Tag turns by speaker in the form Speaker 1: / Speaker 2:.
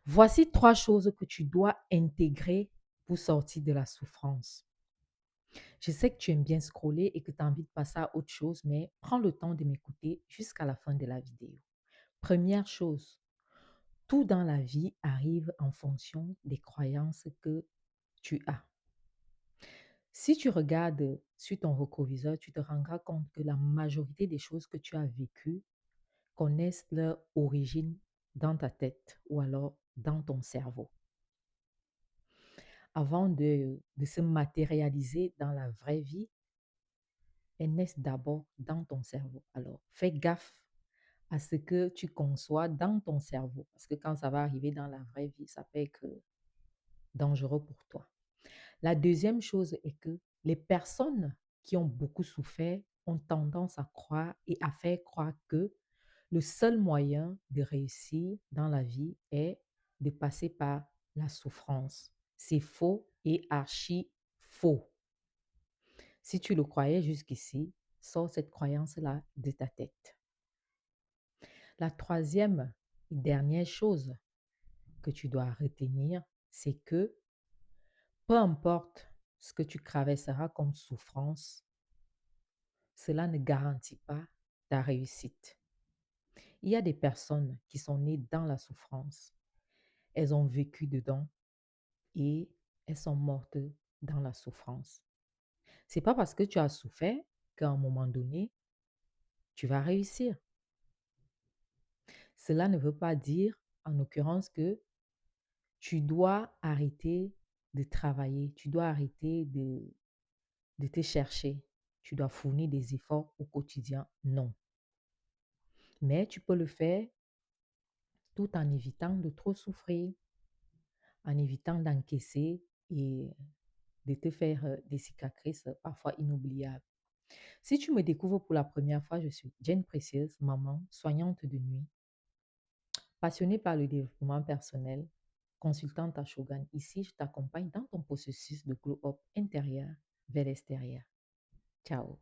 Speaker 1: Voici 3 choses que tu dois intégrer pour sortir de la souffrance. Je sais que tu aimes bien scroller et que tu as envie de passer à autre chose, mais prends le temps de m'écouter jusqu'à la fin de la vidéo. Première chose, tout dans la vie arrive en fonction des croyances que tu as. Si tu regardes sur ton rétroviseur, tu te rendras compte que la majorité des choses que tu as vécues connaissent leur origine dans ta tête ou alors dans ton cerveau. Avant de se matérialiser dans la vraie vie, elles naissent d'abord dans ton cerveau. Alors, fais gaffe à ce que tu conçois dans ton cerveau, parce que quand ça va arriver dans la vraie vie, ça peut être dangereux pour toi. La deuxième chose est que les personnes qui ont beaucoup souffert ont tendance à croire et à faire croire que le seul moyen de réussir dans la vie est de passer par la souffrance. C'est faux et archi faux. Si tu le croyais jusqu'ici, sors cette croyance-là de ta tête. La troisième et dernière chose que tu dois retenir, c'est que peu importe ce que tu traverseras comme souffrance, cela ne garantit pas ta réussite. Il y a des personnes qui sont nées dans la souffrance. Elles ont vécu dedans et elles sont mortes dans la souffrance. C'est pas parce que tu as souffert qu'à un moment donné, tu vas réussir. Cela ne veut pas dire, en l'occurrence, que tu dois arrêter de travailler, tu dois arrêter de te chercher, tu dois fournir des efforts au quotidien. Non. Mais tu peux le faire tout en évitant de trop souffrir, en évitant d'encaisser et de te faire des cicatrices parfois inoubliables. Si tu me découvres pour la première fois, je suis Jane Précieuse, maman, soignante de nuit, passionnée par le développement personnel, consultante à Shogun. Ici, je t'accompagne dans ton processus de glow-up intérieur vers l'extérieur. Ciao.